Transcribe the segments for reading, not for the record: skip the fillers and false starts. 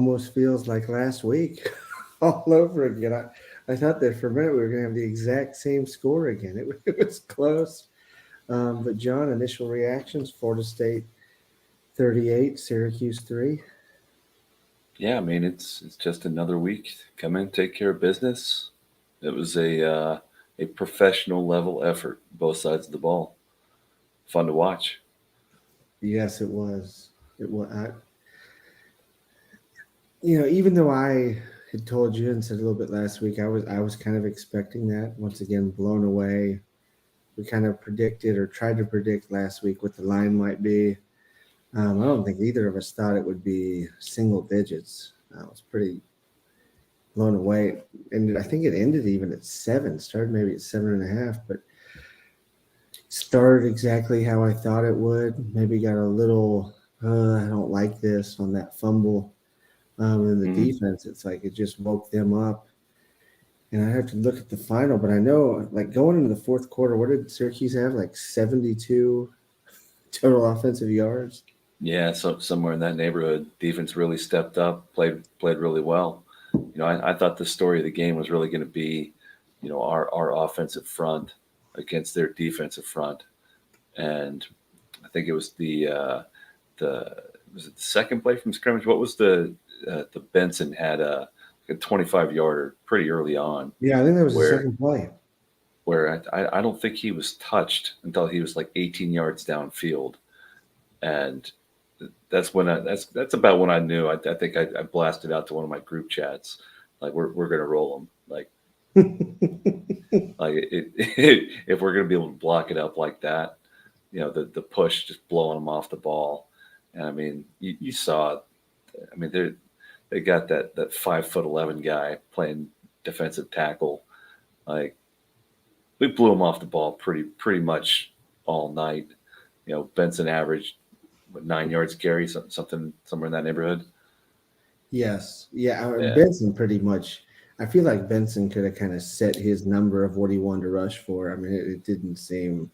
almost feels like last week all over again. I thought that for a minute we were going to have the exact same score again. It was close. But John, initial reactions: Florida State 38, Syracuse 3. Yeah, I mean it's just another week. Come in, take care of business. It was a professional level effort, both sides of the ball. Fun to watch. Yes, it was. It was. Even though I had told you and said a little bit last week, I was kind of expecting that. Once again, blown away. We kind of predicted or tried to predict last week what the line might be. I don't think either of us thought it would be single digits. I was pretty blown away, and I think it ended even at 7. Started maybe at 7.5, but started exactly how I thought it would. Maybe got a little, I don't like this on that fumble. And the Hmm. defense, it's like it just woke them up. And I have to look at the final, but I know like going into the fourth quarter, what did Syracuse have? Like 72 total offensive yards. Yeah, so somewhere in that neighborhood, defense really stepped up, played really well. I thought the story of the game was really going to be, our offensive front against their defensive front, and I think it was the was it the second play from scrimmage? What was the Benson had a 25-yarder pretty early on, Yeah, I think that was the where second play. I don't think he was touched until he was like 18 yards downfield, and that's when that's about when I knew. I think I blasted out to one of my group chats, like we're gonna roll them, like if we're gonna be able to block it up like that, the push just blowing them off the ball, and I mean you saw, I mean they got that 5'11" guy playing defensive tackle, like we blew him off the ball pretty much all night. Benson averaged 9 yards carry, something somewhere in that neighborhood. Yes. Yeah. Yeah, Benson pretty much, I feel like Benson could have kind of set his number of what he wanted to rush for. I mean, it didn't seem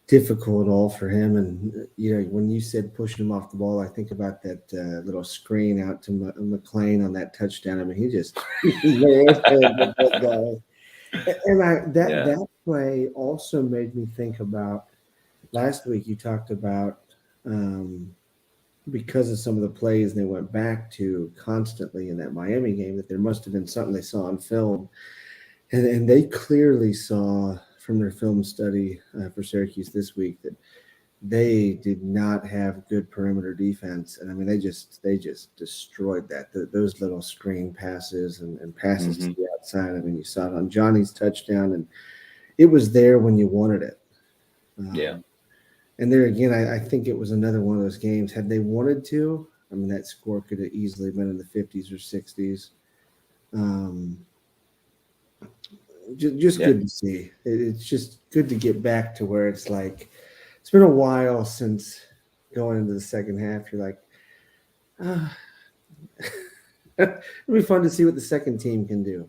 difficult at all for him. And, when you said pushing him off the ball, I think about that little screen out to McLean on that touchdown. I mean, he just, he ran through that guy. And yeah, that play also made me think about last week. You talked about, um, because of some of the plays they went back to constantly in that Miami game, that there must have been something they saw on film. And they clearly saw from their film study for Syracuse this week that they did not have good perimeter defense. And I mean, they just destroyed that. Those little screen passes and passes to hmm, the outside. I mean, you saw it on Johnny's touchdown, and it was there when you wanted it. yeah, Um, and there again, I think it was another one of those games. Had they wanted to, I mean, that score could have easily been in the 50s or 60s. Um, just yeah. good to see. It's just good to get back to where it's like it's been a while since going into the second half. You're like, ah, it'll be fun to see what the second team can do.